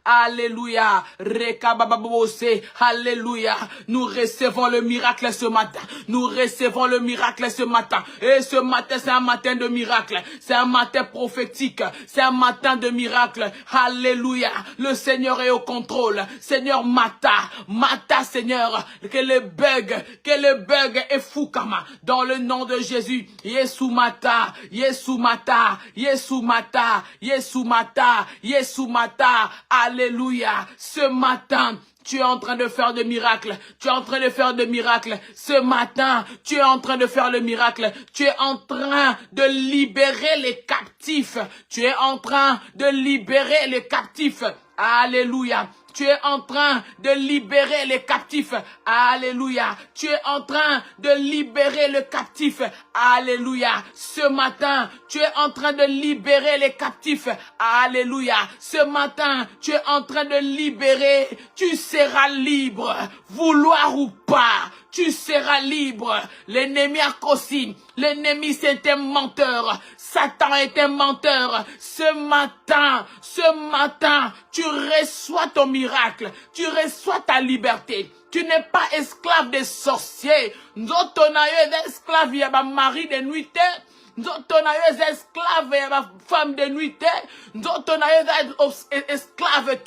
Alléluia. Rekabababose. Alléluia. Nous recevons le miracle ce matin. Nous recevons le miracle ce matin. Et ce matin, c'est un matin de miracle. C'est un matin prophétique. C'est un matin de miracle. Alléluia. Le Seigneur est au contrôle. Seigneur, Mata, Seigneur. Que le bug est fou, Kama. Dans le nom de Jésus. Yesu Mata. Alléluia. Ce matin, tu es en train de faire de miracles. Tu es en train de faire de miracles. Ce matin, tu es en train de faire le miracle. Tu es en train de libérer les captifs. Tu es en train de libérer les captifs. Alléluia. Tu es en train de libérer les captifs. Alléluia. Tu es en train de libérer le captif. Alléluia. Ce matin, tu es en train de libérer les captifs. Alléluia. Ce matin, tu es en train de libérer. Tu seras libre. Vouloir ou pas, tu seras libre. L'ennemi a cossi. L'ennemi, c'est un menteur. Satan est un menteur. Ce matin, tu reçois ton miracle. Tu reçois ta liberté. Tu n'es pas esclave des sorciers. Nzotonayo est esclave, il y a ma mari de nuit. Nzotonayo est esclave, il y a ma femme de nuit. Nzotonayo est esclave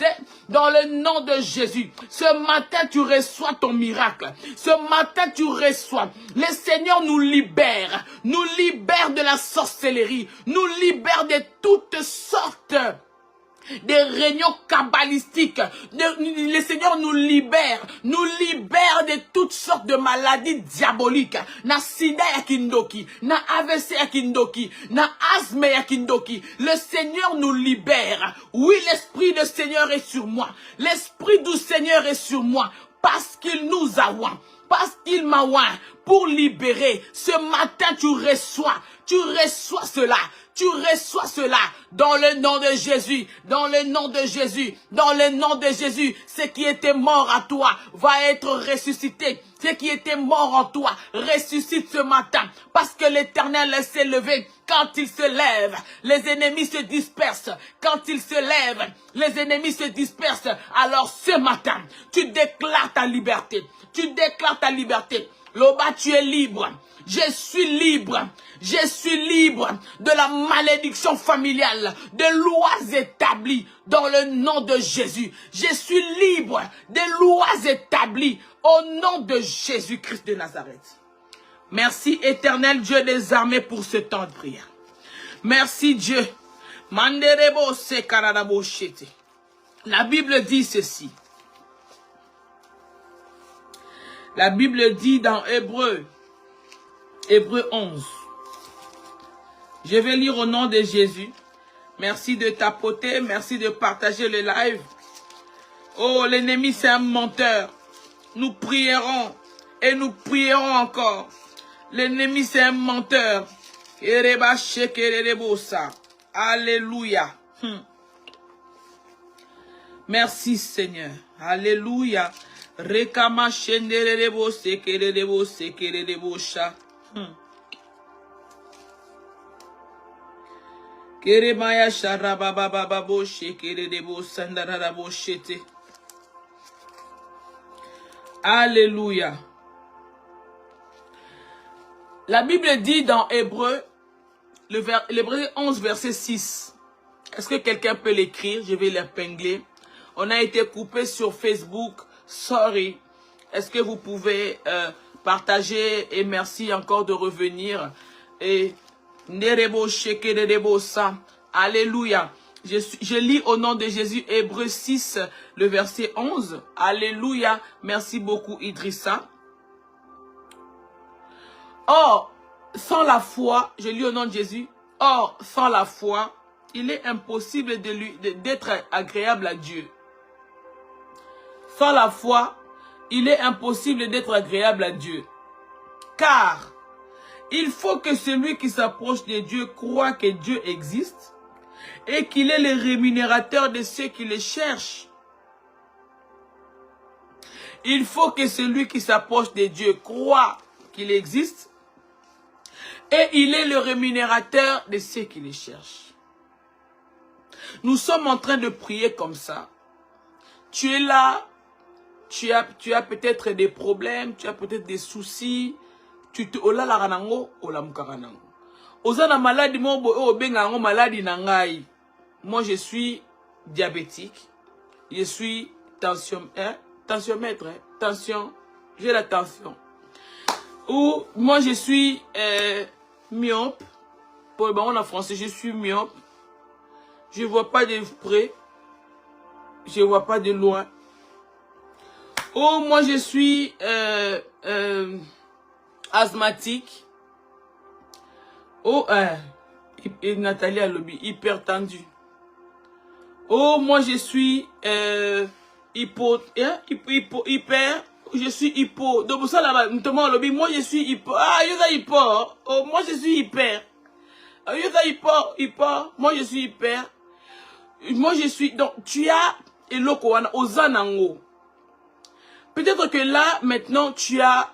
dans le nom de Jésus. Ce matin, tu reçois ton miracle. Ce matin, tu reçois. Le Seigneur nous libère de la sorcellerie, nous libère de toutes sortes des réunions kabbalistiques. Le Seigneur nous libère de toutes sortes de maladies diaboliques. Na sida ya kindoki, na AVC ya kindoki, na asthme ya kindoki. Le Seigneur nous libère. Oui, l'Esprit du Seigneur est sur moi. L'Esprit du Seigneur est sur moi parce qu'il nous a oint. Parce qu'il m'a oint pour libérer. Ce matin, tu reçois cela. Tu reçois cela dans le nom de Jésus, dans le nom de Jésus, dans le nom de Jésus. Ce qui était mort à toi va être ressuscité. Ce qui était mort en toi ressuscite ce matin. Parce que l'Éternel s'est levé. Quand il se lève, les ennemis se dispersent. Quand il se lève, les ennemis se dispersent. Alors ce matin, tu déclares ta liberté. Tu déclares ta liberté. Loba, tu es libre. Je suis libre. Je suis libre de la malédiction familiale, de lois établies dans le nom de Jésus. Je suis libre des lois établies au nom de Jésus-Christ de Nazareth. Merci éternel Dieu des armées pour ce temps de prière. Merci Dieu. La Bible dit ceci. La Bible dit dans Hébreu 11. Je vais lire au nom de Jésus. Merci de tapoter, merci de partager le live. Oh, l'ennemi c'est un menteur. Nous prierons et nous prierons encore. L'ennemi c'est un menteur. Alléluia. Merci Seigneur. Alléluia. Rekama shenderebo sekerebo sekerebo sha. Keremaya sharabababo shekerebo sandarabo shete. Alléluia. La Bible dit dans Hébreu, l'Hébreu 11 verset 6. Est-ce que quelqu'un peut l'écrire? Je vais l'épingler. On a été coupé sur Facebook. Sorry. Est-ce que vous pouvez partager et merci encore de revenir. Et Nerebo shekerebo sa. Alléluia. Je lis au nom de Jésus Hébreu 6, le verset 11. Alléluia. Merci beaucoup Idrissa. Or, sans la foi, je lis au nom de Jésus. Or, sans la foi, il est impossible d'être agréable à Dieu. Sans la foi, il est impossible d'être agréable à Dieu. Car il faut que celui qui s'approche de Dieu croit que Dieu existe et qu'il est le rémunérateur de ceux qui le cherchent. Il faut que celui qui s'approche de Dieu croit qu'il existe et il est le rémunérateur de ceux qui le cherchent. Nous sommes en train de prier comme ça. tu es là, tu as peut-être des problèmes, tu as peut-être des soucis, tu te ola la ranango, ola mukaranango. Ozana maladie mo bengango maladie nangai. Moi je suis diabétique, je suis tensiomètre, tension, j'ai la tension. Ou moi je suis myope, pour le baron en français, je suis myope. Je vois pas de près, je vois pas de loin. Ou moi je suis asthmatique. Oh, Nathalie a lobby, hyper tendu. Oh, moi je suis hyper, je suis hypo. Donc ça là-bas, notamment lobby, moi je suis hypo. Ah, you are hypo. Oh, moi je suis hyper. Ah, you are hyper. Moi je suis hyper. Moi je suis. Donc tu as eloko wana ozanango. Peut-être que là maintenant tu as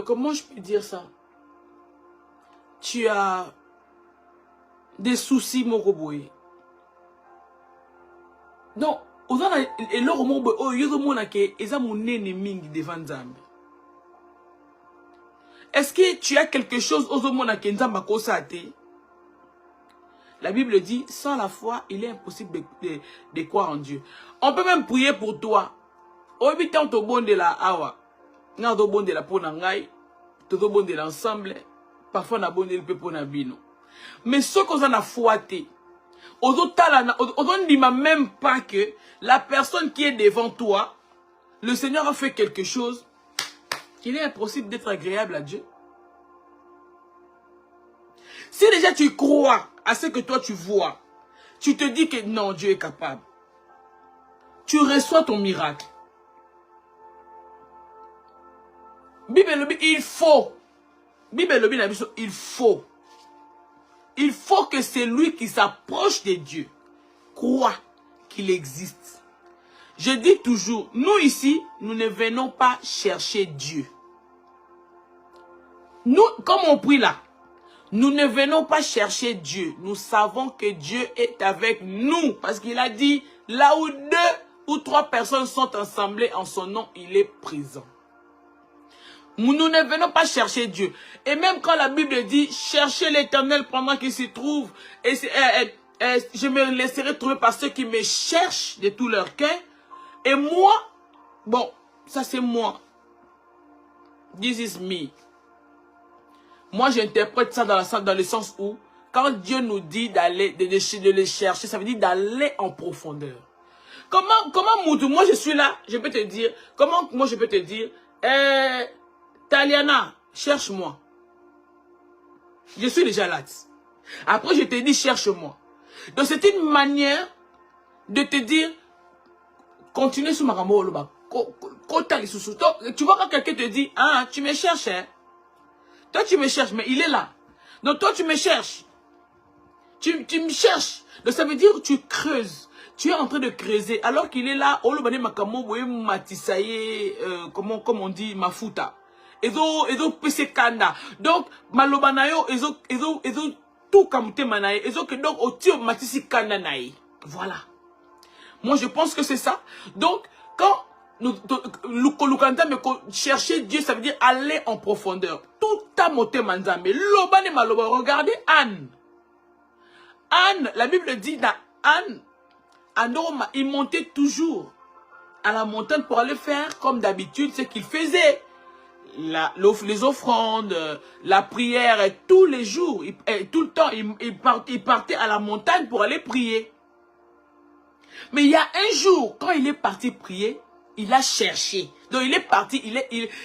comment je peux dire ça? Tu as des soucis moroboy. Donc, est-ce que tu as quelque chose aux La Bible dit, sans la foi, il est impossible de croire en Dieu. On peut même prier pour toi. Obitant au bon de la awa. N'a au bon de la ponangai. Tout au bon de l'ensemble. Parfois, on a bon de l'ensemble. Mais ce qu'on a fouetté, on ne dit même pas que la personne qui est devant toi, le Seigneur a fait quelque chose, qu'il est impossible d'être agréable à Dieu. Si déjà tu crois à ce que toi tu vois, tu te dis que non, Dieu est capable. Tu reçois ton miracle. Bible, il faut. Bible, il faut. Il faut que celui qui s'approche de Dieu croit qu'il existe. Je dis toujours, nous ici, nous ne venons pas chercher Dieu. Nous, comme on prie là, nous ne venons pas chercher Dieu. Nous savons que Dieu est avec nous. Parce qu'il a dit, là où 2 ou 3 personnes sont assemblées en son nom, il est présent. Nous ne venons pas chercher Dieu. Et même quand la Bible dit, cherchez l'Éternel pendant qu'il s'y trouve, et je me laisserai trouver par ceux qui me cherchent de tout leur cœur. Et moi, bon, ça c'est moi. This is me. Moi j'interprète ça dans le sens où, quand Dieu nous dit d'aller, de les chercher, ça veut dire d'aller en profondeur. Comment moi je suis là, je peux te dire, comment moi je peux te dire, Taliana, cherche-moi. Je suis déjà là. Après, je te dis, cherche-moi. Donc, c'est une manière de te dire, continue sur ma rambo. Tu vois quand quelqu'un te dit, ah, tu me cherches, hein? Toi, tu me cherches, mais il est là. Donc, toi, tu me cherches. Tu me cherches. Donc, ça veut dire que tu creuses. Tu es en train de creuser. Alors qu'il est là, comme on dit, mafuta. Ezo pese kanda. Donc, malobanayo, ezo tout kamute manaye. Ezo que donc, otio matisi kanda nae. Voilà. Moi, je pense que c'est ça. Donc, quand nous chercher Dieu, ça veut dire aller en profondeur. Tout a moté manzambe. Lobane maloba. Regardez Anne. Anne, la Bible dit dans Anne, Anoma, il montait toujours à la montagne pour aller faire comme d'habitude ce qu'il faisait. Les offrandes, la prière, tous les jours, tout le temps, il partait à la montagne pour aller prier. Mais il y a un jour, quand il est parti prier, il a cherché. Donc il est parti,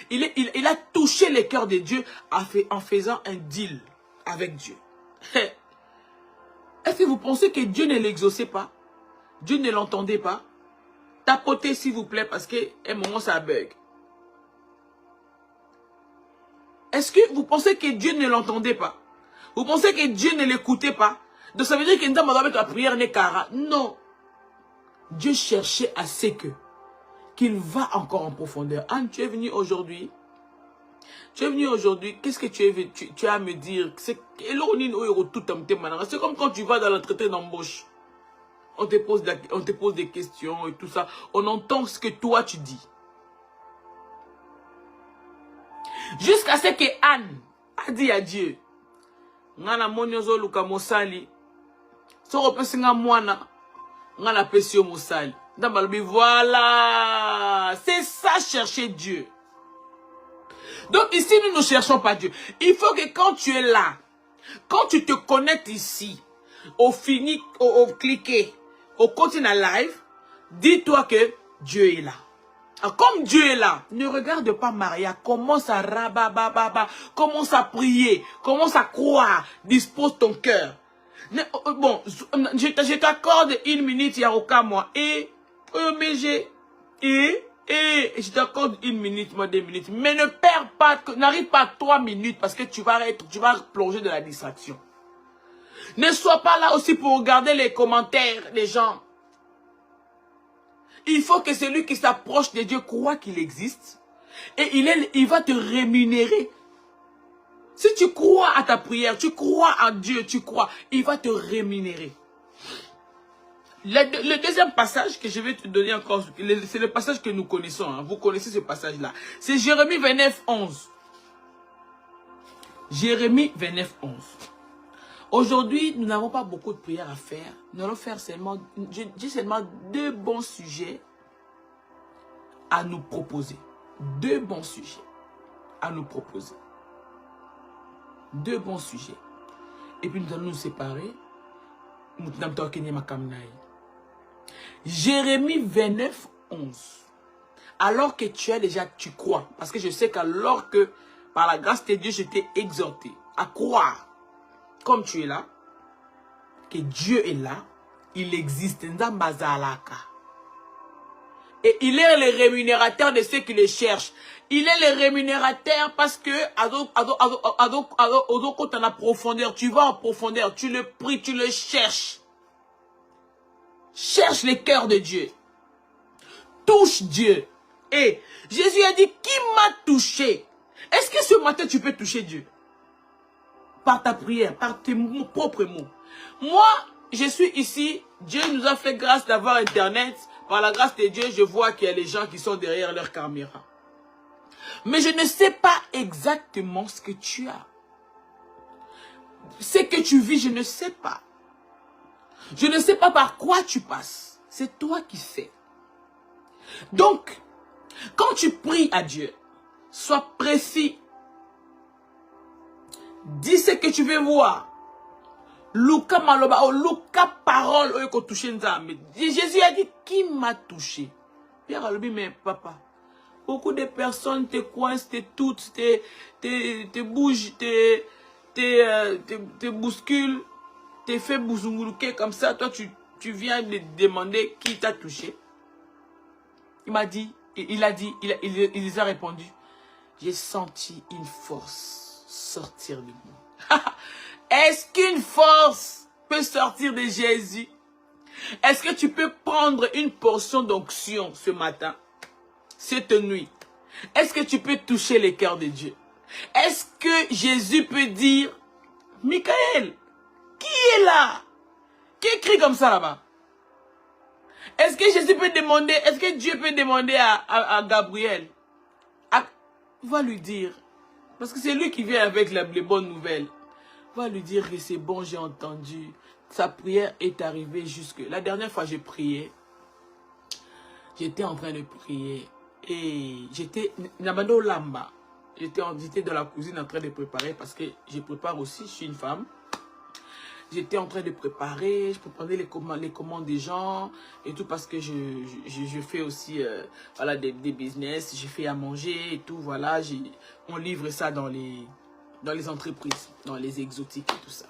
il a touché le cœur de Dieu en faisant un deal avec Dieu. Est-ce que vous pensez que Dieu ne l'exauçait pas? Dieu ne l'entendait pas? Tapotez s'il vous plaît parce qu'à un moment ça bug. Est-ce que vous pensez que Dieu ne l'entendait pas? Vous pensez que Dieu ne l'écoutait pas? Donc ça veut dire que la prière n'est qu'ara. Non. Dieu cherchait à ce qu'il va encore en profondeur. Anne, tu es venu aujourd'hui. Tu es venu aujourd'hui. Qu'est-ce que tu as à me dire? C'est comme quand tu vas dans l'entretien d'embauche. on te pose des questions et tout ça. On entend ce que toi tu dis. Jusqu'à ce que Anne a dit à Dieu, ngana monyozo luka mosali, soko pesinga mwana, ngana pesio mosali. Voilà, c'est ça chercher Dieu. Donc ici, nous ne cherchons pas Dieu. Il faut que quand tu es là, quand tu te connectes ici, au cliquer, au continue live, dis-toi que Dieu est là. Alors, comme Dieu est là, ne regarde pas Maria, commence à rabababa, commence à prier, commence à croire, dispose ton cœur. Bon, je t'accorde 1 minute, Yaroka, moi, mais je t'accorde 1 minute, moi 2 minutes. Mais ne perds pas, n'arrive pas à 3 minutes parce que tu vas plonger dans la distraction. Ne sois pas là aussi pour regarder les commentaires des gens. Il faut que celui qui s'approche de Dieu croit qu'il existe. Et il va te rémunérer. Si tu crois à ta prière, tu crois en Dieu, tu crois, il va te rémunérer. Le deuxième passage que je vais te donner encore, c'est le passage que nous connaissons. Hein. Vous connaissez ce passage-là. C'est Jérémie 29, 11. Jérémie 29, 11. Aujourd'hui, nous n'avons pas beaucoup de prières à faire. Nous allons faire seulement 2 bons sujets à nous proposer. 2 bons sujets à nous proposer. 2 bons sujets. Et puis nous allons nous séparer. Jérémie 29, 11. Alors que tu crois. Parce que je sais qu'alors que, par la grâce de Dieu, je t'ai exhorté à croire, comme tu es là, que Dieu est là, il existe. Et il est le rémunérateur de ceux qui le cherchent. Il est le rémunérateur parce que, en profondeur, tu vas en profondeur, tu le pries, tu le cherches. Cherche le cœur de Dieu. Touche Dieu. Et Jésus a dit, qui m'a touché? Est-ce que ce matin tu peux toucher Dieu? Par ta prière, par tes propres mots. Moi, je suis ici. Dieu nous a fait grâce d'avoir Internet. Par la grâce de Dieu, je vois qu'il y a les gens qui sont derrière leur caméra. Mais je ne sais pas exactement ce que tu as. Ce que tu vis, je ne sais pas. Je ne sais pas par quoi tu passes. C'est toi qui sais. Donc, quand tu pries à Dieu, sois précis. Dis ce que tu veux voir. Luka maloba, Luka parole, Jésus a dit, qui m'a touché? Pierre a dit, mais papa, beaucoup de personnes te coincent, te toutes, te bougent, te bousculent, te fait bouzunguluke comme ça. Toi, tu viens de demander qui t'a touché. Il m'a dit, il les a répondu, j'ai senti une force sortir de moi. Est-ce qu'une force peut sortir de Jésus? Est-ce que tu peux prendre une portion d'onction ce matin, cette nuit? Est-ce que tu peux toucher le cœur de Dieu? Est-ce que Jésus peut dire, Michael, qui est là? Qui écrit comme ça là-bas? Est-ce que Jésus peut demander, est-ce que Dieu peut demander à Gabriel? Va lui dire, parce que c'est lui qui vient avec les bonnes nouvelles. Va lui dire que c'est bon, j'ai entendu. Sa prière est arrivée jusque. La dernière fois, j'ai prié. J'étais en train de prier. Et j'étais Nabando Lamba. J'étais dans la cuisine en train de préparer parce que je prépare aussi, je suis une femme. J'étais en train de préparer, je préparais les commandes des gens et tout parce que je fais aussi voilà, des business, je fais à manger et tout, voilà. On livre ça dans les entreprises, dans les exotiques et tout ça.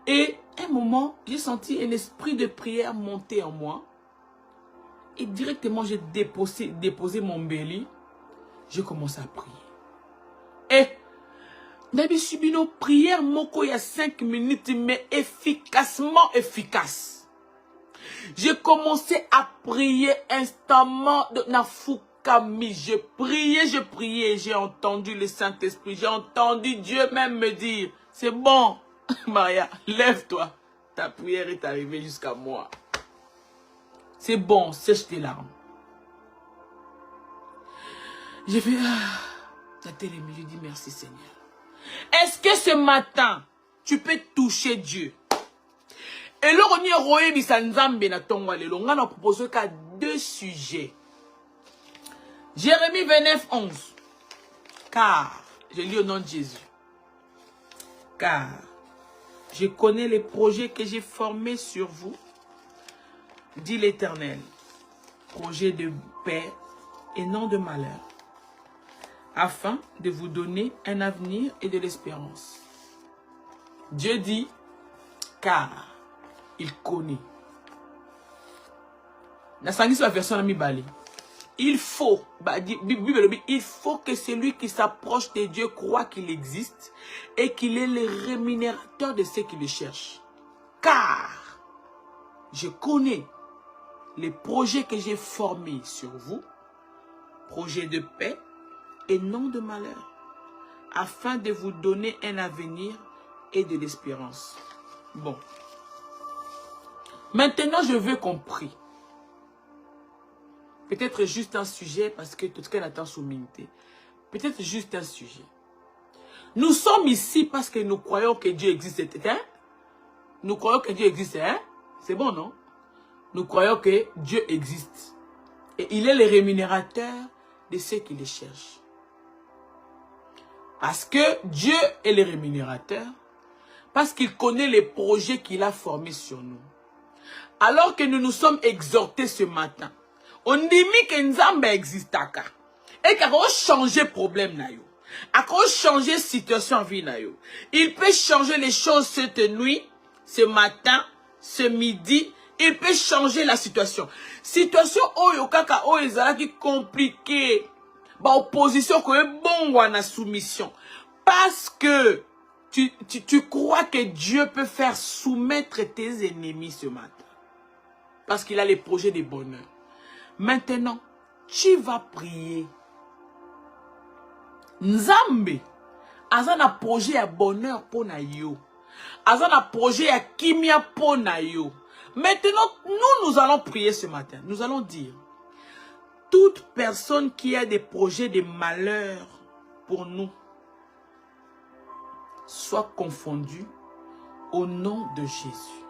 Et à un moment, j'ai senti un esprit de prière monter en moi. Et directement, j'ai déposé mon belly. J'ai commencé à prier. Et Nabi Subino, prière moko il y a 5 minutes, mais efficacement efficace. J'ai commencé à prier instamment de Nafukami. Je priais, j'ai entendu le Saint-Esprit, j'ai entendu Dieu même me dire, c'est bon, Maria, lève-toi. Ta prière est arrivée jusqu'à moi. C'est bon, sèche tes larmes. J'ai fait, la télé, je dis merci Seigneur. Est-ce que ce matin, tu peux toucher Dieu? Et là, on y a proposé qu'à 2 sujets. Jérémie 29, 11. Car, je lis au nom de Jésus. Car, je connais les projets que j'ai formés sur vous, dit l'Éternel. Projets de paix et non de malheur, afin de vous donner un avenir et de l'espérance. Dieu dit, car il connaît. La version de Bali. Il faut que celui qui s'approche de Dieu croit qu'il existe et qu'il est le rémunérateur de ceux qui le cherchent. Car je connais les projets que j'ai formés sur vous, projets de paix et non de malheur, afin de vous donner un avenir et de l'espérance. Bon. Maintenant, je veux qu'on prie. Peut-être juste un sujet, parce que tout ce qu'elle attend sous minute. Peut-être juste un sujet. Nous sommes ici parce que nous croyons que Dieu existe. Hein? Nous croyons que Dieu existe. Hein? C'est bon, non? Nous croyons que Dieu existe. Et il est le rémunérateur de ceux qui le cherchent. Parce que Dieu est le rémunérateur. Parce qu'il connaît les projets qu'il a formés sur nous. Alors que nous nous sommes exhortés ce matin. On dit que Nzambe existe. Et qu'il a changé le problème. Il a changé la situation en vie. Il peut changer les choses cette nuit, ce matin, ce midi. Il peut changer la situation. Situation oyo kaka oyo ezalaki compliqué. Ba opposition ko bon wana soumission. Parce que tu crois que Dieu peut faire soumettre tes ennemis ce matin. Parce qu'il a les projets de bonheur. Maintenant, tu vas prier. Nzambe, azana projet à bonheur pour na yo. Azana projet à kimia pour na yo. Maintenant, nous allons prier ce matin. Nous allons dire, toute personne qui a des projets de malheur pour nous, soit confondue au nom de Jésus.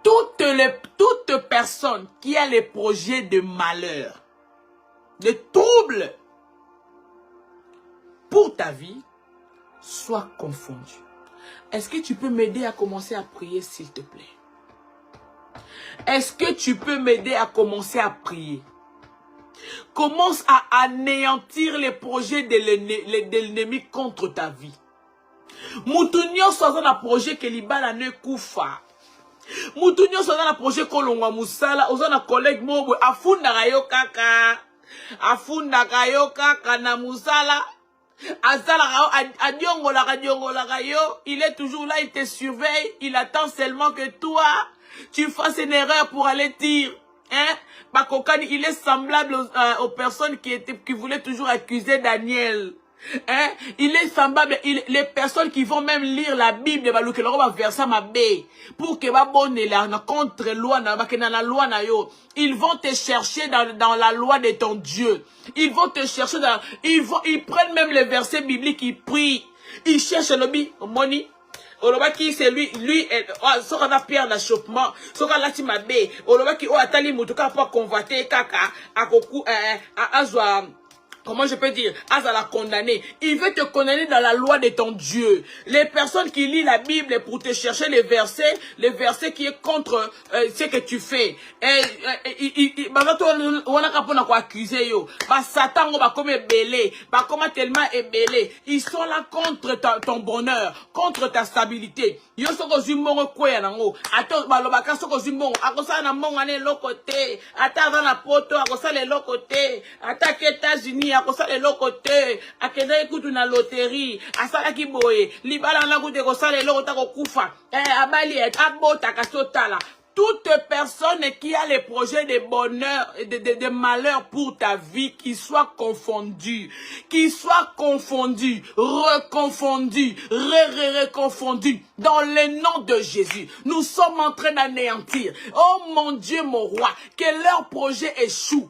Toute personne qui a les projets de malheur, de troubles pour ta vie, soit confondue. Est-ce que tu peux m'aider à commencer à prier, s'il te plaît? Est-ce que tu peux m'aider à commencer à prier? Commence à anéantir les projets de l'ennemi contre ta vie. Moutounio soit un projet que l'ibala ne koufa. Moutounio soit un projet que l'on a moussala. Aux un collègue mobo afunda rayo kaka. Afunda rayo kaka na moussala. Il est toujours là, il te surveille, il attend seulement que toi, tu fasses une erreur pour aller dire, hein, Bakokani, il est semblable aux personnes qui voulaient toujours accuser Daniel. Hein? Il est semblable, les personnes qui vont même lire la Bible, pour que contre loi, ils vont te chercher dans la loi de ton Dieu. Ils vont te chercher ils prennent même les versets bibliques, ils prient. Ils cherchent le money. Olobaki c'est lui soka na pierre d'achoppement soka lati mabe olobaki o atali mutuka pour convoiter kaka akoku azwa. Comment je peux dire? Azala condamné. Il veut te condamner dans la loi de ton Dieu. Les personnes qui lisent la Bible pour te chercher les versets qui est contre ce que tu fais. Ils sont là contre ton bonheur, contre ta stabilité. États-Unis akosala eloko te akenda ekutu na loterie asalaki boye libala na kute kosala eloko ta kokufa abali abota kasotala Toute personne qui a les projets de bonheur et de malheur pour ta vie, qui soit confondu, reconfondu, reconfondu, dans le nom de Jésus. Nous sommes en train d'anéantir. Oh mon Dieu, mon roi, que leur projet échoue,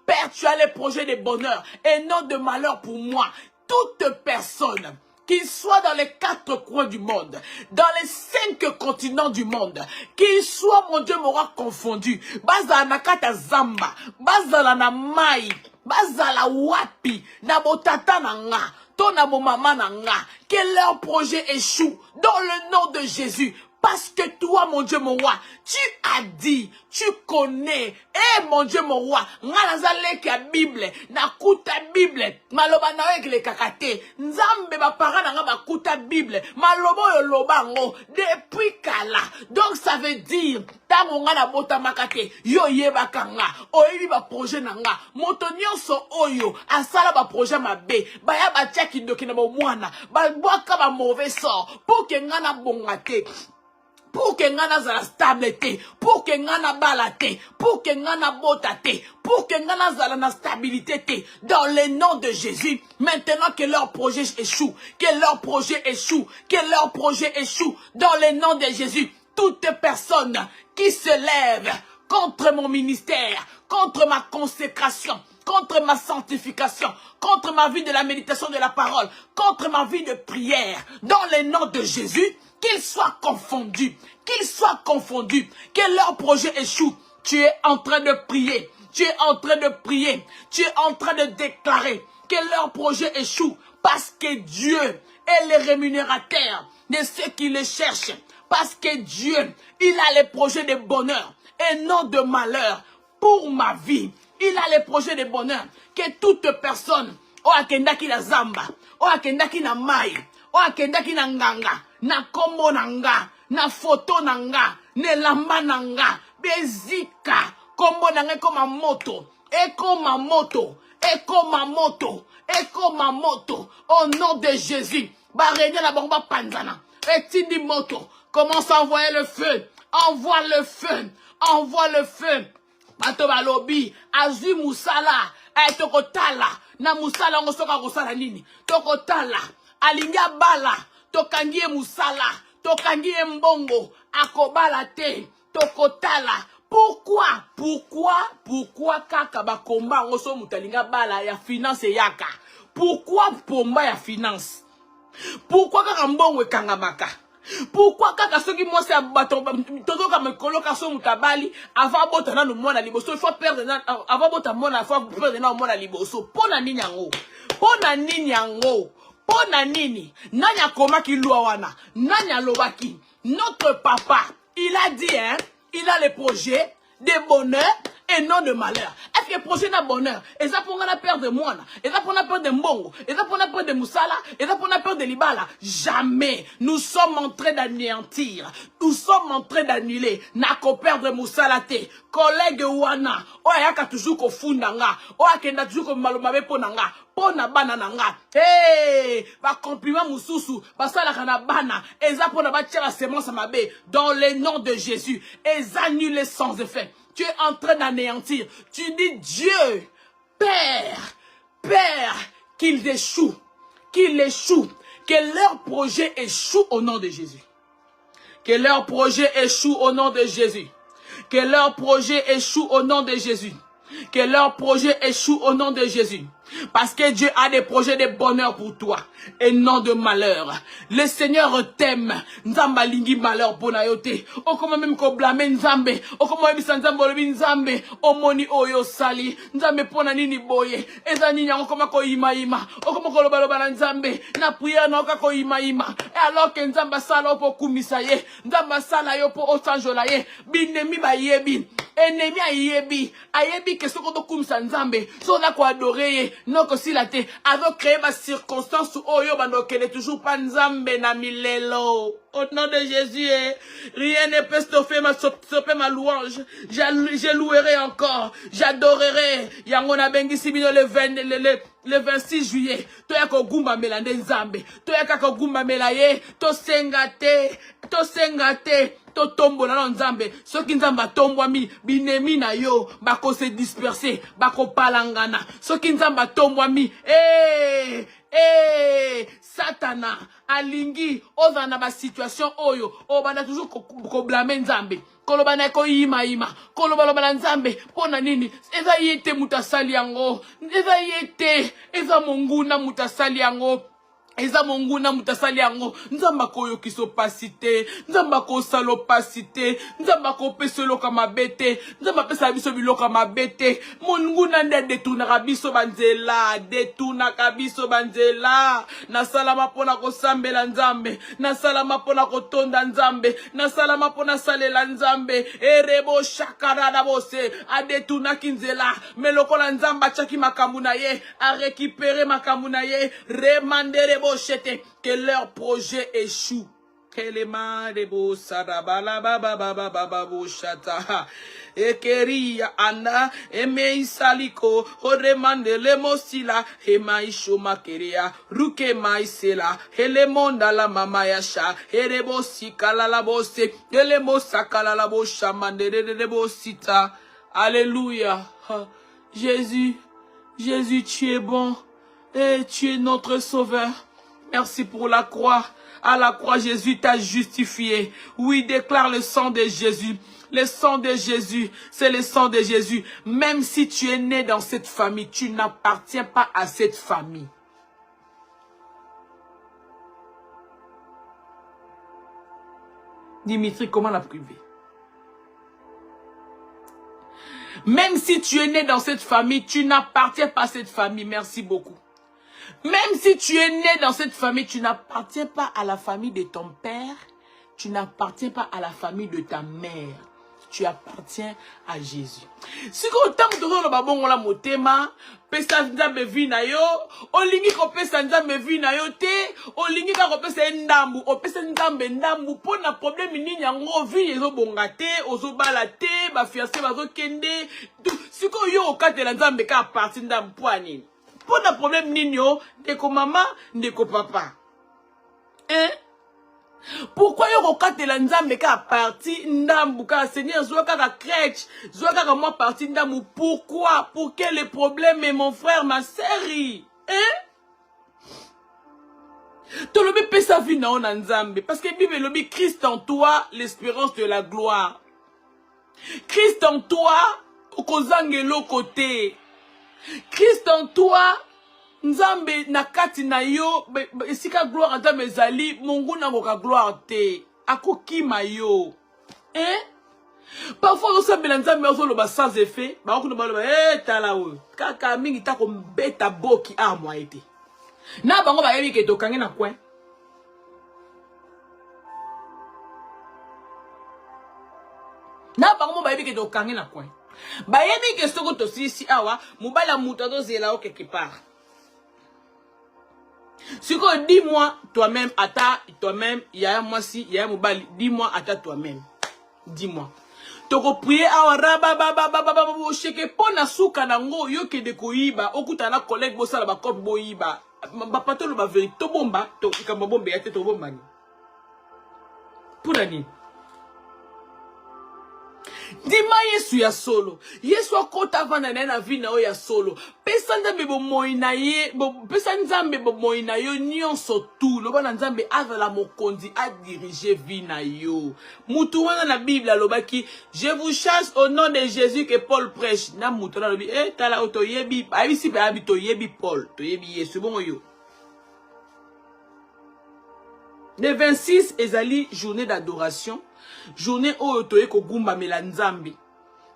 Père, tu as les projets de bonheur et non de malheur pour moi. Toute personne qu'il soit dans les 4 coins du monde, dans les 5 continents du monde, qu'il soit, mon Dieu, mon roi, confondu. Bazala nakata zamba, bazala na mai, bazala wapi, na botata na nga, to na mama na nga, que leur projet échoue dans le nom de Jésus. Parce que toi, mon Dieu, mon roi, tu as dit, tu connais. Eh, mon Dieu, mon roi, ngalazale ki Bible, na kuta Bible, maloba na avec les kakate, nzambe ba parana nga ba kuta Bible, malobo yo lobango, depuis kala. Donc ça veut dire, tango nga na bota makate, yo yebaka nga, oyebi ba projet na nga, moto nyonso oyo, asala ba projet mabe, baya ba tia kindoki na bo mwana, ba boaka ba mauvais sort, pour que nga na bongate. Pour que ngana zala stabilité, pour que ngana balate, pour que ngana botate, pour que ngana zala na stabilité, dans le nom de Jésus, maintenant que leur projet échoue, que leur projet échoue, dans le nom de Jésus, toute personne qui se lève contre mon ministère, contre ma consécration, contre ma sanctification, contre ma vie de la méditation de la parole, contre ma vie de prière, dans le nom de Jésus, qu'ils soient confondus, que leur projet échoue. Tu es en train de prier, tu es en train de déclarer que leur projet échoue, parce que Dieu est le rémunérateur de ceux qui le cherchent, parce que Dieu, il a les projets de bonheur et non de malheur pour ma vie. Il a les projets de bonheur, que toute personne, o akendaki na zamba, o akendaki na mai, o akendaki na nganga, na kombo nanga, na photo nanga, ne lamba nanga, bezika, kombo nanga koma moto, au nom de Jésus, barenya na bomba panzana, etindi moto, commence à envoyer le feu, envoie le feu, bato balobi, azui musala, tokotala, na musala ngosoka kosala nini, tokotala, alinga bala, tokangie musala, tokangie mbongo, akobala te, tokotala. Pourquoi kaka bakomba ngoso mutalinga bala ya finance yaka? Pourquoi pomba ya finance? Pourquoi kaka mbongo ekangamaka? Pourquoi kaka soki mwasi ya bato todo ka mekolo ka so mutabali avant bota na no mona liboso, il faut perdre na avant bota mona, il faut perdre na mona liboso. Pona nini yango? Pona nini? Nanya koma ki lua wana? Nanya lobaki? Notre papa, il a dit il a les projets de bonheur et non de malheur. Est-ce que le projet de bonheur, et ça pour la peur de moi, et ça pour la peur de mbongo, et ça pour la peur de moussala, et ça pour la peur de libala? Jamais. Nous sommes en train d'anéantir. Nous sommes en train d'annuler. Nako perdre moussala te. Collègue wana, o yaka toujours ko fundanga, o akenda toujours ko malomabe ponanga. Pona bana nanga. Hey, ba compliment mususu, ba sala kana bana, eza pona ba tira semence mabe dans le nom de Jésus. Et annulent sans effet. Tu es en train d'anéantir. Tu dis Dieu, Père, qu'il échoue, que leur projet échoue au nom de Jésus. Que leur projet échoue au nom de Jésus. Que leur projet échoue au nom de Jésus. Que leur projet échoue au nom de Jésus. Parce que Dieu a des projets de bonheur pour toi et non de malheur. Le Seigneur t'aime. Nzamba lingi malheur pona yote. O koma même ko blâmer Nzambe. O koma bisa Nzambe olobi Nzambe. O moni oyo sali. Nzambe pona nini boye. Eza nini yango koma ko ima. O koma ko loba na Nzambe. Na prière na ko ima. Et alors que Nzamba sala opo kumisa ye. Nzamba sala yo po osanjola ye. Binemi ba yebi. Ennemi ayebi que ce qu'on doit kumisa Nzambe. So na ko adorer ye. Non que si la te avec créé ma circonstance où yo bando qu'elle est toujours pas Nzambe na milelo. Au nom de Jésus, rien ne peut stopper ma louange. Je louerai encore, j'adorerai. Yangona bengi sibino le 26 juillet. Toya ko gumba melande Nzambe. Toya ko gumba melaye. To sengate. to tombola na nzambe soki nzambe atombwami binemi na yo bako se disperser bako palangana soki nzambe atombwami Satana alingi oza na ba situation oyo obana toujours ko blâmer nzambe koloba na ko yima koloba na nzambe pona nini eza yete mutasali yango eza yete eza monguna mutasali yango eza monguna mutasali yango nzamba koyo kiso pasite nzamba ko salo pasite nzamba ko peselo kama bete nzamba pesa biso biloka mabete monguna nde detuna kabiso banzela detuna kabiso banzela na salama pona ko sambela nzambe na salama pona ko tonda nzambe na salama pona salela nzambe erebo shakarada bose adetuna kinzela melokola nzamba chaki makamuna ye a récupérer makamuna ye remandere que leur projet échoue. Que les mains de beau sarabala baba baba baba boshata. Ekeria ana emei saliko oremande le mosila emai shoma keria ruke maisela ele monda la mama yasha erebo sikala la bose ele mosakala la bosha mandere de bosita. Alléluia. Jésus, tu es bon et tu es notre sauveur. Merci pour la croix. À la croix, Jésus t'a justifié. Oui, déclare le sang de Jésus. Le sang de Jésus, c'est le sang de Jésus. Même si tu es né dans cette famille, tu n'appartiens pas à cette famille. Dimitri, comment la privé? Même si tu es né dans cette famille, tu n'appartiens pas à cette famille. Merci beaucoup. Même si tu es né dans cette famille, tu n'appartiens pas à la famille de ton père, tu n'appartiens pas à la famille de ta mère. Tu appartiens à Jésus. Si autant que tu as le motema, pesa nzambe vi na yo, olingi ko pesa nzambe vi na yo te, olingi ka ko pesa ndambu, o pesa nzambe ndambu pona problème nini yango vi ezo bonga te, ozo bala te, ba fiancé bazo kende, si ko yo okatela nzambe ka parti ndambu poani. Pour le problème nino, ndeko maman, ndeko papa. Hein? Pourquoi yo kate la nzambe ka parti ndambu ka Seigneur zoa ka crèche, zoa ka moi parti ndambu pourquoi? Pour quel le problème est mon frère, ma sœur? Hein? To lobi pesa vie na ona nzambe parce que Bible lobi Christ en toi, l'espérance de la gloire. Christ en toi, okozangelo côté. Christ en toi, nzambe nakati na yo, esika gloire ata mezali, mungu na ngoka gloire te, akokima yo. Hein? Parfois, on s'appelle nzambe ozo loba sans effet, ba okuno ba loba, tala o, kaka mingi ta ko mbeta boki a moi ete. Na bango ba yebi ke tokange na coin. Na bango ba yebi ke tokange na coin. Ba yebi ke soko to sisi awa mobala muta do zela o quelque part. Si quoi dis-moi toi-même ata toi-même il y a moi si il y a mobali dis-moi ata toi-même. Dis-moi. Toko prier awa raba baba sheke pona suka nango yo ke de koyiba okuta na collègue bosala ba cop boyiba. Ba patolo ba vérité to bomba to ikamba bombe ya te to bomba ni. Pour ani. Dima Yesu ya solo. Yesu akota vana na vie na o ya solo. Pesa nzambe bo moina ye, pesa nzambe bo moina yo nyonso tout. Loba na nzambe azala mokonzi a diriger vie na yo. Mutu wana na Bible lobaki, je vous chasse au nom de Jésus que Paul prêche. Na mutu na lobi, tala oto yebi, abisi ba abito yebi Paul, to yebi Yesu bon yo. Le 26 ezali journée d'adoration. Journée où tu es ko gumba mela nzambe,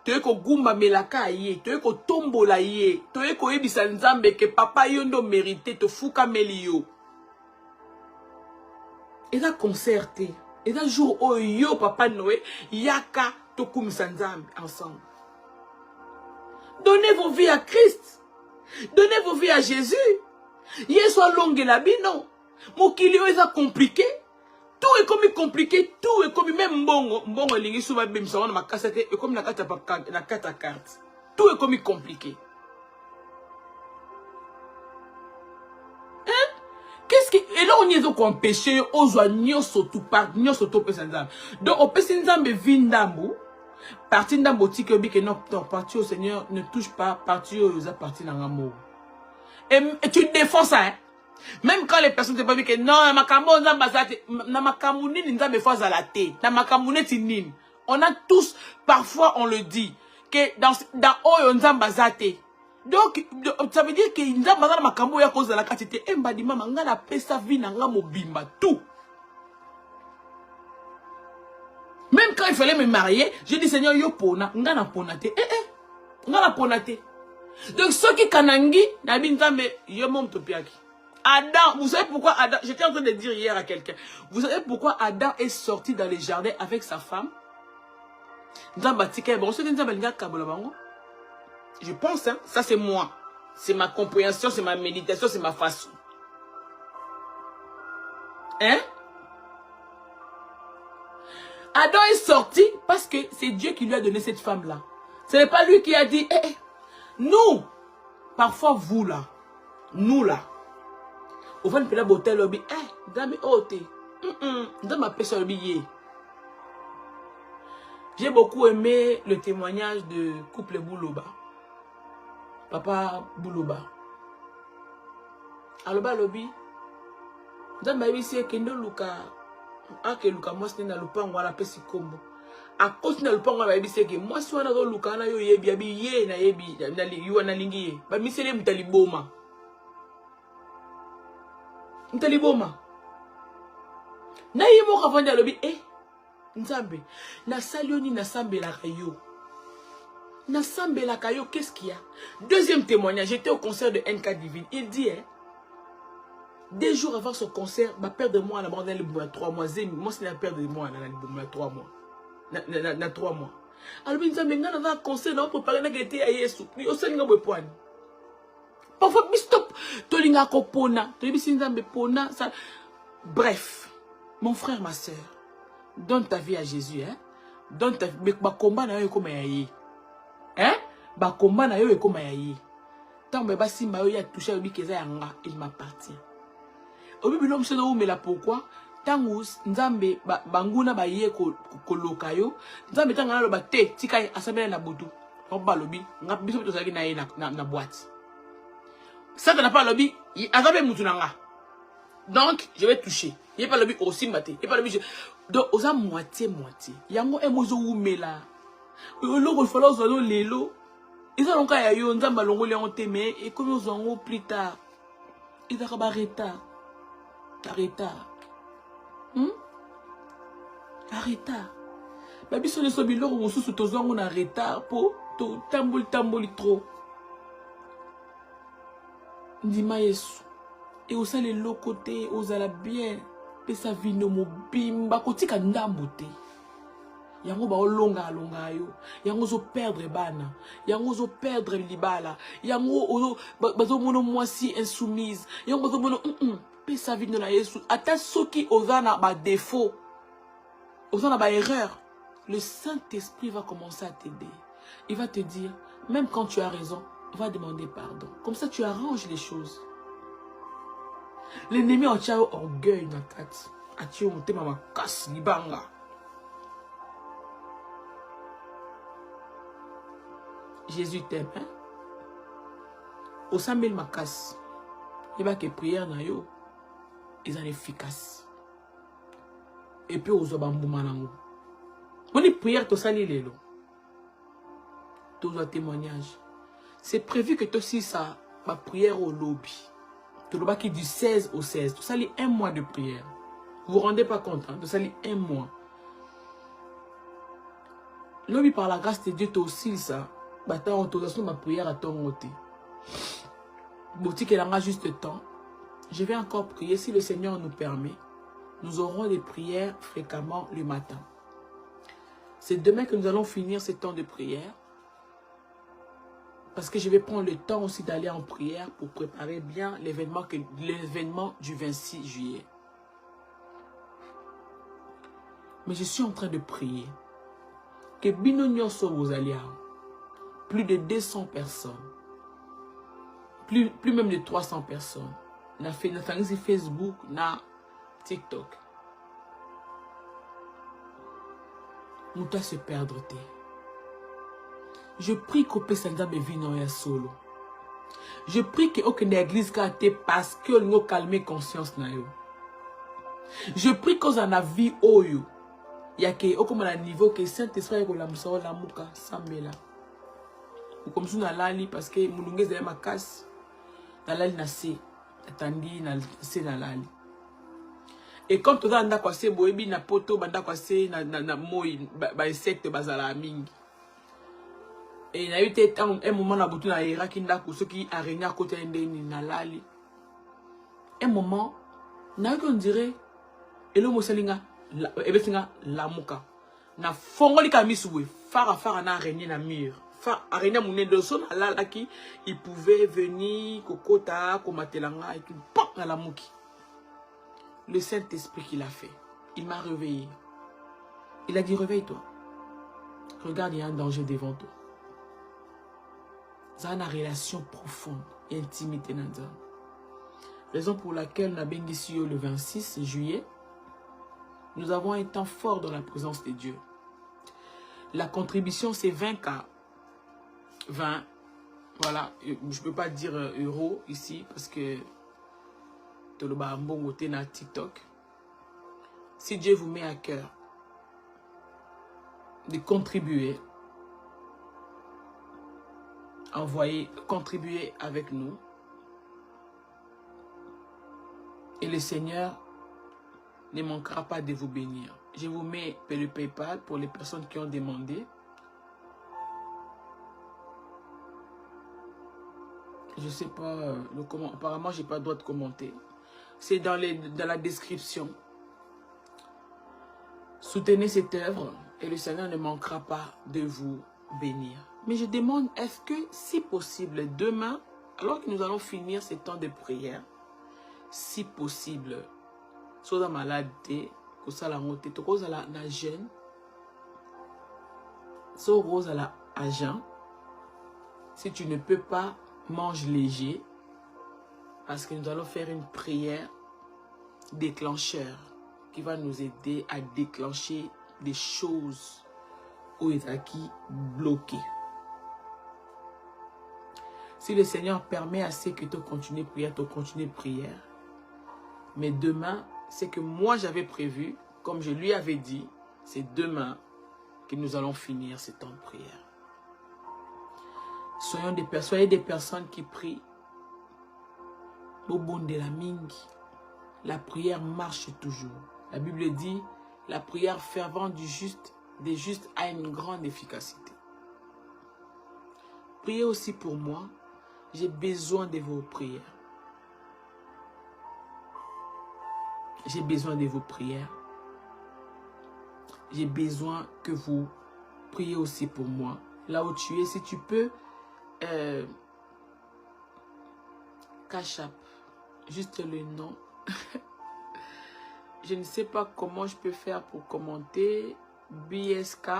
tu es ko gumba mela ka ye, tu es ko tombola ye, tu es ko ebisa nzambe que papa yondo mérité te fuka melio. Et là concerté, et là jour où yo papa Noé yaka to kumisa nzambe ensemble. Donnez vos vies à Christ, donnez vos vies à Jésus. Yesu longue la bino, mokilio est compliqué. Tout est comme compliqué, tout est comme même mbongo lingi souba bimsa wana makasate et comme na kata carte. Tout est comme compliqué. Hein? Qu'est-ce que et là on nini ezo ko empêcher ozwa nyoso tout part nyoso to pesa nzambe. Donc au pesa nzambe vindambo parti ndambo tike obi que non parti au Seigneur ne touche pas parti aux parti dans l'amour. Et tu défends ça hein? Même quand les personnes te disent que non makambo nzambe azate na makambo nini nzambe faza la té na makambo neti nini. On a tous parfois on le dit que dans oyo nzambe azate. Donc ça veut dire que nzambe azana makambo ya cause de la quantité e mbadima manga na pesa vie na nga mobimba tout. Même quand il fallait me marier, je dis Seigneur yo pona nga na pona te nga na pona te. Donc ceux qui kanangi na binzambe yo mom topiaki. Adam, vous savez pourquoi Adam, j'étais en train de dire hier à quelqu'un, vous savez pourquoi Adam est sorti dans les jardins avec sa femme? Je pense, hein, ça c'est moi. C'est ma compréhension, c'est ma méditation, c'est ma façon. Hein? Adam est sorti parce que c'est Dieu qui lui a donné cette femme-là. Ce n'est pas lui qui a dit, nous, parfois vous là, nous là, au fond de la beauté, lobby, dame, j'ai beaucoup aimé le témoignage de couple Bouloba. Papa Bouloba. Aloba lobby, dame, baby, c'est Kendo Luka, que Luka, moi, c'est na lupango à la pesi combo. À cause de lupango, baby, c'est que moi, si on a Luka, na yo yebi, ye, na yebi, na yuana lingi, ba misele mtaliboma. Ntaliboma. Na yimo kafanya lobi nzambe na salioni na sambela kayo. Na sambela kayo qu'est-ce qu'il y a? Deuxième témoignage, j'étais au concert de NK Divine. Il dit 2 jours avant son concert, ma père de moi à la bande dans 3 mois. Moi c'est la père de moi dans 3 mois. Na 3 mois. Alors nzambe ngana na concert na préparer na gete ya Yesu. Ni osenga bwepwani. Parfois, stop. Tolinga kopona. Pona. Bref, mon frère, ma soeur, donne ta vie à Jésus. Hein? Donne ta vie. Ba combat na yo comme yaye. Hein? Ba combat na yo comme yaye. Tant que si ma yo ya touché obi keza yanga, il m'appartient. Obi bilom se do mais là pourquoi? Tangu nzambe banguna ba ye koloka yo. Nzambe tanga na lo ba te tika asabela na butu. On ba lobi, nga biso to saki na ye na boîte. Ça n'a pas lobby, il a jamais moutunanga. Donc, je vais toucher. Il n'y a pas lobby aussi maté. Il n'y a pas lobby. Donc, aux a moitié. Il y a un mozo ou mela. Il faut que les lots. Ils ont encore eu un zamba longo les ont aimé. Et comme ils ont plus tard. Ils ont retard. Retard. Babi sur les sobilo ou sous tozong on a retard pour tamboli trop. Ndima Yesu. Et au sein les locotés, aux ala bien, et sa vie no mobimba, kotika ndambote. Yango ba longa yo. Yango zo perdre bana. Yango zo perdre libala. Yango bazo mono moisi insoumise. Yango bazo mono pe sa vie no la Yesu. Ata soki ozana ba défaut. Ozana ba erreur. Le Saint-Esprit va commencer à t'aider. Il va te dire, même quand tu as raison, va demander pardon. Comme ça, tu arranges les choses. L'ennemi a tiré orgueil dans ta tête. A tiré mon thème à ma casse, libanga. Jésus t'aime, hein? Au 100 000 ma casse. Il va que prière na yo. Ils sont efficaces. Et puis, aux obambou manango. On dit prière, tout ça, les lots. Tout un témoignage. C'est prévu que toi aussi ça, ma prière au lobby. Tout le bas qui du 16 au 16. Tout ça, c'est 1 mois de prière. Vous vous rendez pas compte, hein? Tout ça, c'est 1 mois. Lobby par la grâce de Dieu, toi aussi ça. Bah, t'as autorisation ma prière à ton côté. Boutique, elle en a juste le temps. Je vais encore prier. Si le Seigneur nous permet, nous aurons des prières fréquemment le matin. C'est demain que nous allons finir ce temps de prière. Parce que je vais prendre le temps aussi d'aller en prière pour préparer bien l'événement du 26 juillet. Mais je suis en train de prier. Que Binonyo Sobozalia, plus de 200 personnes, plus même de 300 personnes, na fait Facebook, na TikTok. Nous doit se perdre. Je prie qu'au Pesanda me vino ya solo. Je prie que aucune église kate parce que nous calmer conscience na yo. Je prie qu'on en a vu oyo. Il y a que au à niveau que Saint-Esprit ko la musa la muka sambela. Ou comme ça na lali parce que mulunge za ma casse. Na lali na se atandi na se na lali. Et quand tu as quoi c'est boebi na poto banda quoi c'est na moi ba insecte bazala mingi. Et il y a eu un moment na butu na Irak ndako ceux qui araignent à côté ndeni na lali. Un moment na on dirait elo mosalinga ebesinga lamuka na fongoli kamisubwe fara na araignée na mur. Fa araignée mouné de son na lala qui il pouvait venir kokota komatelanga et tout pop na lamuki. Le Saint-Esprit qui l'a fait, il m'a réveillé. Il a dit réveille-toi. Regarde, il y a un danger devant toi. Ça a une relation profonde et intimité dans ça. Raison pour laquelle nous avons ici le 26 juillet, nous avons un temps fort dans la présence de Dieu. La contribution c'est 20K. 20. Voilà, je ne peux pas dire euros ici parce que na TikTok. Si Dieu vous met à cœur de contribuer, contribuer avec nous. Et le Seigneur ne manquera pas de vous bénir. Je vous mets le PayPal pour les personnes qui ont demandé. Je ne sais pas le comment. Apparemment, je n'ai pas le droit de commenter. C'est dans la description. Soutenez cette œuvre et le Seigneur ne manquera pas de vous bénir. Mais je demande, est-ce que, si possible, demain, alors que nous allons finir ce temps de prière, si possible, soit malade, que ça la montée, que ça la jeûne, soit rose à la agent. Si tu ne peux pas, mange léger. Parce que nous allons faire une prière déclencheur qui va nous aider à déclencher des choses où il est qui bloqué. Si le Seigneur permet assez que tu continues prière, tu continues prière. Mais demain, c'est que moi j'avais prévu, comme je lui avais dit, c'est demain que nous allons finir ce temps de prière. Soyez des personnes qui prient. Au bon de la mingi, la prière marche toujours. La Bible dit, la prière fervente des justes a une grande efficacité. Priez aussi pour moi. J'ai besoin de vos prières. J'ai besoin de vos prières. J'ai besoin que vous priez aussi pour moi. Là où tu es, si tu peux, Cash App. Juste le nom. Je ne sais pas comment je peux faire pour commenter. BSK,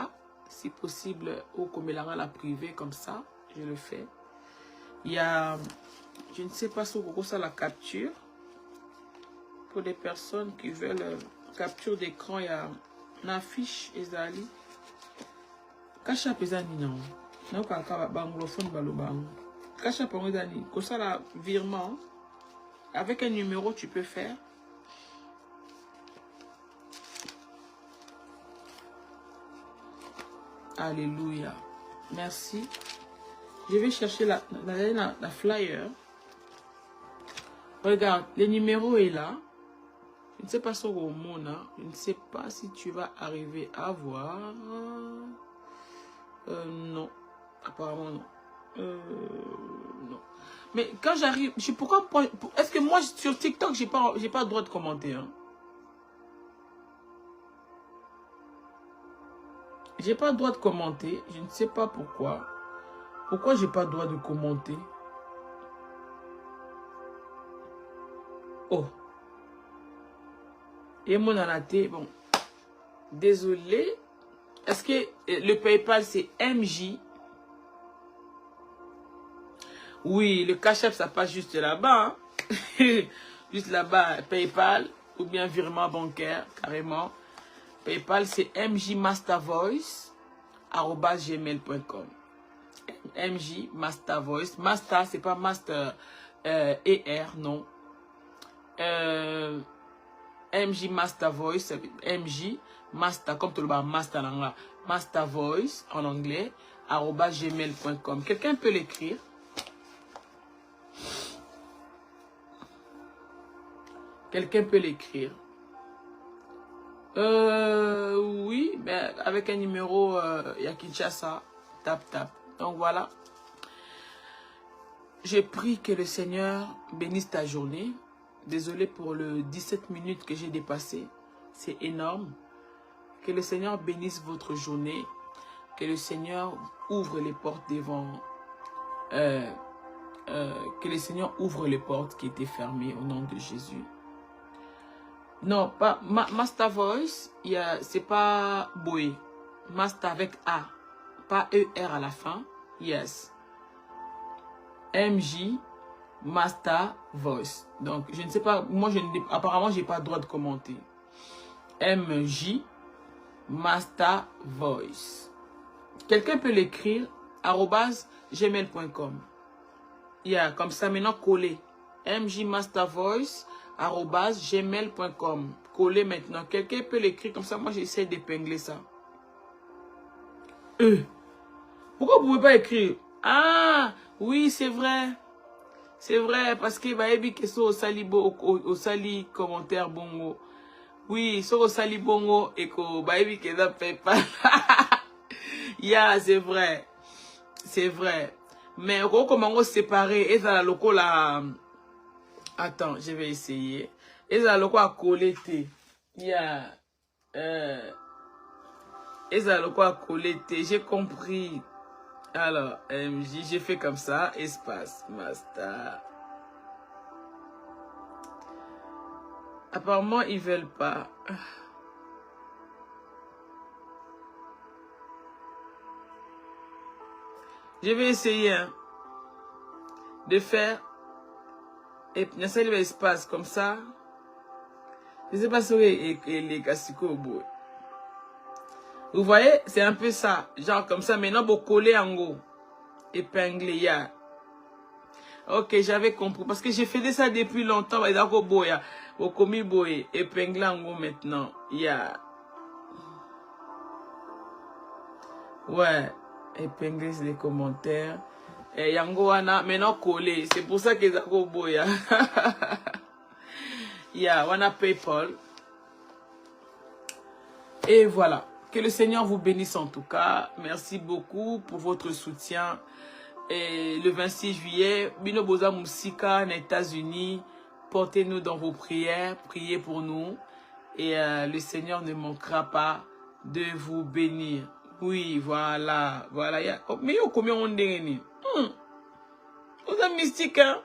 si possible, ou comme la privée, comme ça, je le fais. Il y a, je ne sais pas si vous ça la capture. Pour des personnes qui veulent capture d'écran, il y a une affiche Ezali. Cash App Ezali, non. Non, anglophone, balobango. Cash App Ezali. Comme ça, la virement. Avec un numéro, tu peux faire. Alléluia. Merci. Je vais chercher la flyer. Regarde, le numéro est là. Je ne sais pas sur Mona. Je ne sais pas si tu vas arriver à voir. Non. Apparemment, non. Non. Mais quand j'arrive, je sais pourquoi. Est-ce que moi sur TikTok, j'ai pas le droit de commenter, hein? J'ai pas le droit de commenter. Je ne sais pas pourquoi. Pourquoi j'ai pas le droit de commenter? Oh. Et mon anaté, bon. Désolé. Est-ce que le PayPal c'est MJ? Oui, le Cash App ça passe juste là-bas. Hein? Juste là-bas, PayPal. ou bien virement bancaire, carrément. PayPal, c'est mjmastervoice@gmail.com. mjmastervoice. Master, c'est pas master ER, non. MJ Mastervoice, MJ Master, comme tout le monde, Master en Mastervoice en anglais, @gmail.com. Quelqu'un peut l'écrire? Quelqu'un peut l'écrire? Oui, mais avec un numéro, il y a Kinshasa, tap. Donc voilà. Je prie que le Seigneur bénisse ta journée. Désolé pour le 17 minutes que j'ai dépassé. C'est énorme. Que le Seigneur bénisse votre journée. Que le Seigneur ouvre les portes devant. Que le Seigneur ouvre les portes qui étaient fermées au nom de Jésus. Non, pas Master Voice. C'est pas Boé. Master avec A. Pas ER à la fin. Yes. MJ Master Voice. Donc, je ne sais pas. Moi, apparemment, je n'ai pas le droit de commenter. MJ Master Voice. Quelqu'un peut l'écrire @gmail.com. Comme ça, maintenant, coller. MJ Master Voice @gmail.com. Coller maintenant. Quelqu'un peut l'écrire comme ça. Moi, j'essaie d'épingler ça. Pourquoi vous ne pouvez pas écrire? Ah, oui, c'est vrai. C'est vrai, parce que bah, que so au sali commentaire bongo. Oui, so au sali bongo et que bah que ça fait pas. C'est vrai. C'est vrai. Mais comment on séparer et ça la loco la. Attends, je vais essayer. Et ça la loco à coller. Et ça la loco à coller. J'ai compris. Alors, MJ, j'ai fait comme ça, espace, master. Apparemment, ils veulent pas. Je vais essayer de faire et espace comme ça. Je ne sais pas si les cassicots. Vous voyez, c'est un peu ça. Genre comme ça. Maintenant, vous collez en haut. Épinglé. Ok, j'avais compris. Parce que j'ai fait ça depuis longtemps. Vous commis boy. Épinglé en haut maintenant. Ouais. Épingler les commentaires. Et yango wana maintenant collé. C'est pour ça que zako boya. Wana PayPal. Et voilà. Que le Seigneur vous bénisse en tout cas. Merci beaucoup pour votre soutien. Et le 26 juillet, Bino Boza Moussika, aux États-Unis, portez-nous dans vos prières, priez pour nous. Et le Seigneur ne manquera pas de vous bénir. Oui, voilà. Mais combien on dit? Vous êtes mystique, hein?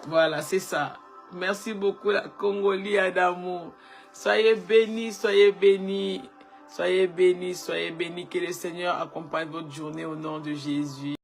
Voilà, c'est ça. Merci beaucoup, la Congolia d'amour. Soyez bénis, soyez bénis. Soyez bénis, soyez bénis. Que le Seigneur accompagne votre journée au nom de Jésus.